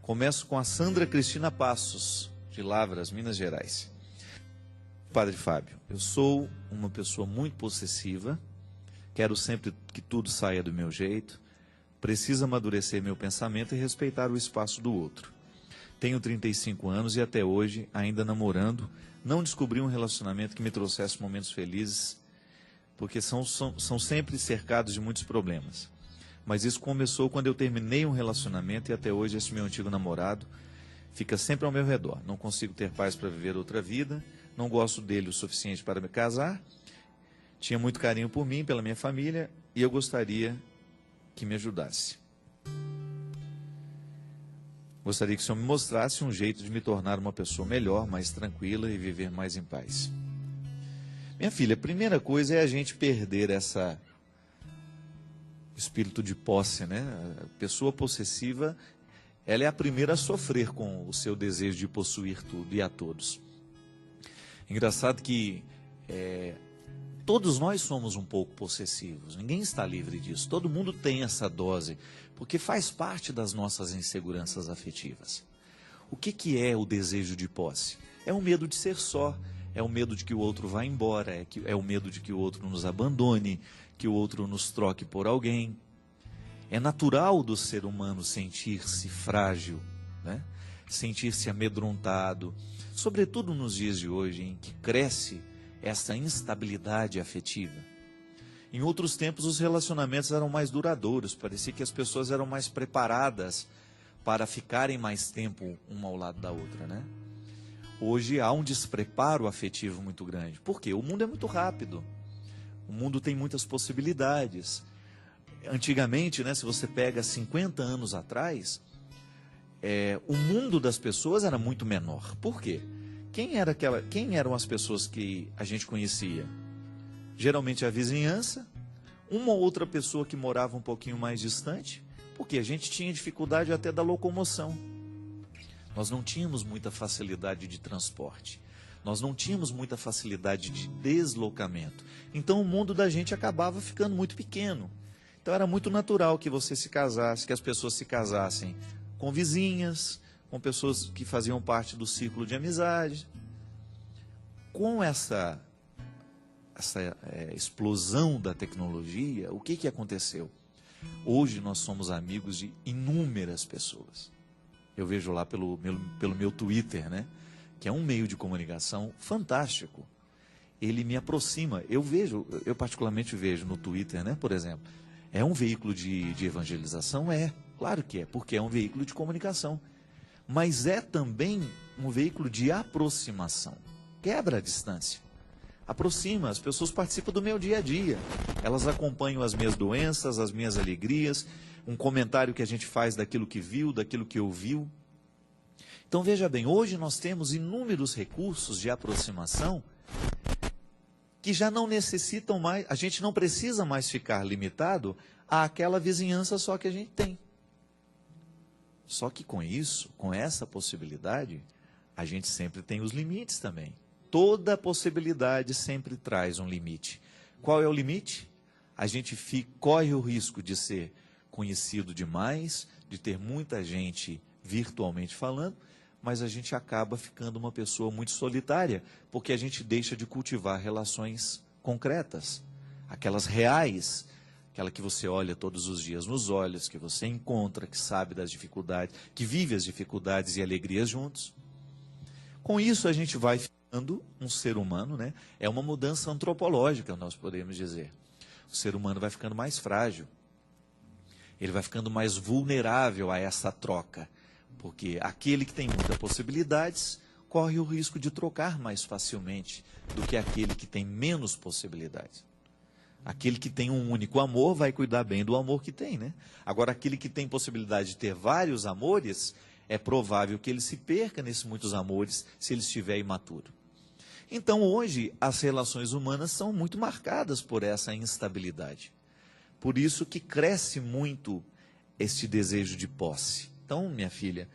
Começo com a Sandra Cristina Passos, de Lavras, Minas Gerais. Padre Fábio, eu sou uma pessoa muito possessiva, quero sempre que tudo saia do meu jeito, preciso amadurecer meu pensamento e respeitar o espaço do outro. Tenho 35 anos e até hoje, ainda namorando, não descobri um relacionamento que me trouxesse momentos felizes, porque são sempre cercados de muitos problemas. Mas isso começou quando eu terminei um relacionamento e até hoje esse meu antigo namorado fica sempre ao meu redor. Não consigo ter paz para viver outra vida, não gosto dele o suficiente para me casar, tinha muito carinho por mim, pela minha família, e eu gostaria que me ajudasse. Gostaria que o Senhor me mostrasse um jeito de me tornar uma pessoa melhor, mais tranquila e viver mais em paz. Minha filha, a primeira coisa é a gente perder espírito de posse, né? A pessoa possessiva, ela é a primeira a sofrer com o seu desejo de possuir tudo e a todos. Engraçado que todos nós somos um pouco possessivos, ninguém está livre disso, todo mundo tem essa dose, porque faz parte das nossas inseguranças afetivas. O que é o desejo de posse? É o medo de ser só, é o medo de que o outro vá embora, é o medo de que o outro nos abandone, que o outro nos troque por alguém. É natural do ser humano sentir-se frágil, né? Sentir-se amedrontado, sobretudo nos dias de hoje, em que cresce essa instabilidade afetiva. Em outros tempos, os relacionamentos eram mais duradouros, parecia que as pessoas eram mais preparadas para ficarem mais tempo uma ao lado da outra, né? Hoje há um despreparo afetivo muito grande. Por quê? O mundo é muito rápido. O mundo tem muitas possibilidades. Antigamente, né, se você pega 50 anos atrás, o mundo das pessoas era muito menor. Por quê? Quem eram as pessoas que a gente conhecia? Geralmente a vizinhança, uma ou outra pessoa que morava um pouquinho mais distante, porque a gente tinha dificuldade até da locomoção. Nós não tínhamos muita facilidade de transporte. Nós não tínhamos muita facilidade de deslocamento. Então o mundo da gente acabava ficando muito pequeno. Então era muito natural que você se casasse, que as pessoas se casassem com vizinhas, com pessoas que faziam parte do círculo de amizade. Com essa explosão da tecnologia, o que aconteceu? Hoje nós somos amigos de inúmeras pessoas. Eu vejo lá pelo meu Twitter, né? Que é um meio de comunicação fantástico. Ele me aproxima. Eu particularmente vejo no Twitter, né, por exemplo, é um veículo de evangelização? Claro que é, porque é um veículo de comunicação. Mas é também um veículo de aproximação. Quebra a distância. Aproxima, as pessoas participam do meu dia a dia. Elas acompanham as minhas doenças, as minhas alegrias, um comentário que a gente faz daquilo que viu, daquilo que ouviu. Então veja bem, hoje nós temos inúmeros recursos de aproximação que já não necessitam mais, a gente não precisa mais ficar limitado àquela vizinhança só que a gente tem. Só que com isso, com essa possibilidade, a gente sempre tem os limites também. Toda possibilidade sempre traz um limite. Qual é o limite? A gente corre o risco de ser conhecido demais, de ter muita gente virtualmente falando, mas a gente acaba ficando uma pessoa muito solitária, porque a gente deixa de cultivar relações concretas, aquelas reais, aquela que você olha todos os dias nos olhos, que você encontra, que sabe das dificuldades, que vive as dificuldades e alegrias juntos. Com isso a gente vai ficando um ser humano, né? É uma mudança antropológica, nós podemos dizer. O ser humano vai ficando mais frágil, ele vai ficando mais vulnerável a essa troca. Porque aquele que tem muitas possibilidades corre o risco de trocar mais facilmente do que aquele que tem menos possibilidades. Aquele que tem um único amor vai cuidar bem do amor que tem, né? Agora, aquele que tem possibilidade de ter vários amores, é provável que ele se perca nesses muitos amores se ele estiver imaturo. Então, hoje, as relações humanas são muito marcadas por essa instabilidade. Por isso que cresce muito este desejo de posse. Então, minha filha,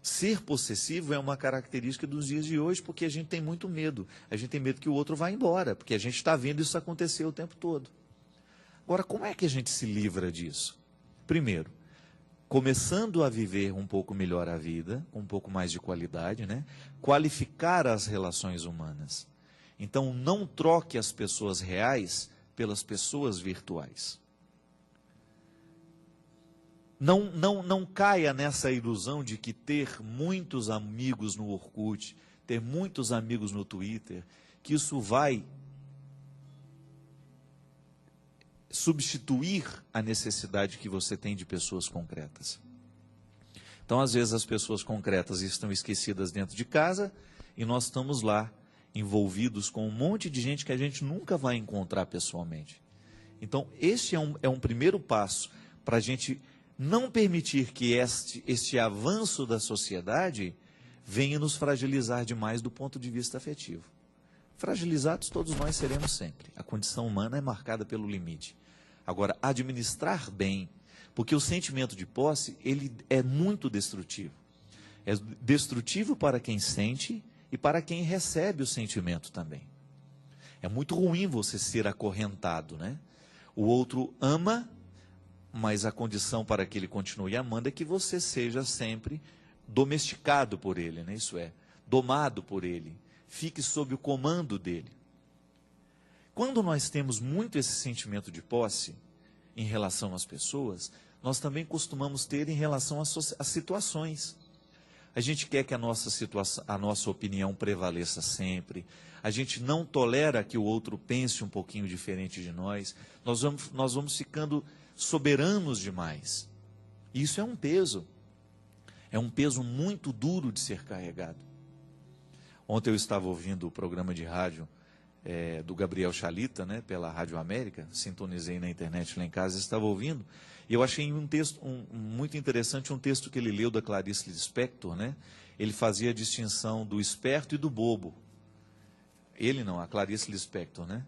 ser possessivo é uma característica dos dias de hoje, porque a gente tem muito medo. A gente tem medo que o outro vá embora, porque a gente está vendo isso acontecer o tempo todo. Agora, como é que a gente se livra disso? Primeiro, começando a viver um pouco melhor a vida, com um pouco mais de qualidade, né? Qualificar as relações humanas. Então, não troque as pessoas reais pelas pessoas virtuais. Não caia nessa ilusão de que ter muitos amigos no Orkut, ter muitos amigos no Twitter, que isso vai substituir a necessidade que você tem de pessoas concretas. Então, às vezes, as pessoas concretas estão esquecidas dentro de casa e nós estamos lá, envolvidos com um monte de gente que a gente nunca vai encontrar pessoalmente. Então, este é um primeiro passo para a gente não permitir que este avanço da sociedade venha nos fragilizar demais do ponto de vista afetivo. Fragilizados todos nós seremos sempre. A condição humana é marcada pelo limite. Agora, administrar bem, porque o sentimento de posse, ele é muito destrutivo. É destrutivo para quem sente e para quem recebe o sentimento também. É muito ruim você ser acorrentado, né? O outro ama, mas a condição para que ele continue amando é que você seja sempre domesticado por ele, né? Isso é, domado por ele. Fique sob o comando dele. Quando nós temos muito esse sentimento de posse em relação às pessoas, nós também costumamos ter em relação às situações. A gente quer que a nossa opinião prevaleça sempre. A gente não tolera que o outro pense um pouquinho diferente de nós. Nós vamos ficando soberanos demais. Isso é um peso. É um peso muito duro de ser carregado. Ontem eu estava ouvindo o programa de rádio do Gabriel Chalita, né, pela Rádio América, sintonizei na internet lá em casa, estava ouvindo, e eu achei um texto muito interessante, um texto que ele leu da Clarice Lispector, né? Ele fazia a distinção do esperto e do bobo. Ele não, a Clarice Lispector, né?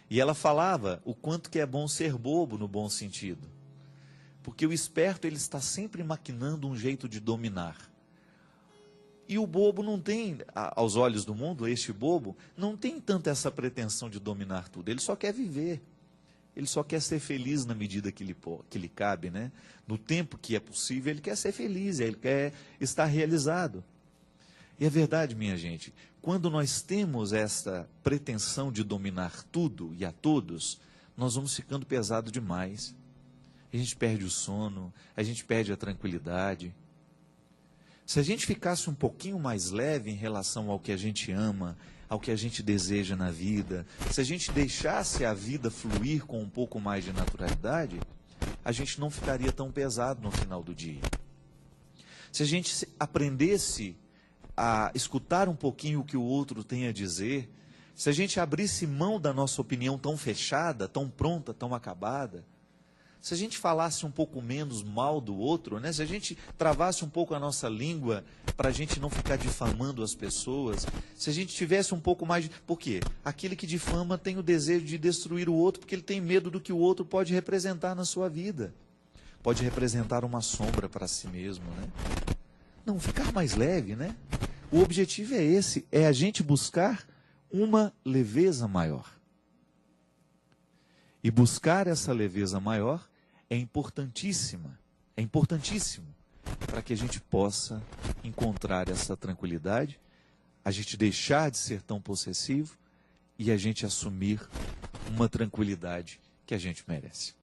E ela falava o quanto que é bom ser bobo no bom sentido. Porque o esperto, ele está sempre maquinando um jeito de dominar. E o bobo não tem, aos olhos do mundo, este bobo, não tem tanta essa pretensão de dominar tudo. Ele só quer viver. Ele só quer ser feliz na medida que lhe cabe, né? No tempo que é possível, ele quer ser feliz, ele quer estar realizado. E é verdade, minha gente, quando nós temos essa pretensão de dominar tudo e a todos, nós vamos ficando pesado demais. A gente perde o sono, a gente perde a tranquilidade. Se a gente ficasse um pouquinho mais leve em relação ao que a gente ama, ao que a gente deseja na vida, se a gente deixasse a vida fluir com um pouco mais de naturalidade, a gente não ficaria tão pesado no final do dia. Se a gente aprendesse a escutar um pouquinho o que o outro tem a dizer, se a gente abrisse mão da nossa opinião tão fechada, tão pronta, tão acabada, se a gente falasse um pouco menos mal do outro, né? Se a gente travasse um pouco a nossa língua para a gente não ficar difamando as pessoas, se a gente tivesse um pouco mais de... Por quê? Aquele que difama tem o desejo de destruir o outro porque ele tem medo do que o outro pode representar na sua vida. Pode representar uma sombra para si mesmo, né? Não, ficar mais leve, né? O objetivo é esse, é a gente buscar uma leveza maior. E buscar essa leveza maior é importantíssimo para que a gente possa encontrar essa tranquilidade, a gente deixar de ser tão possessivo e a gente assumir uma tranquilidade que a gente merece.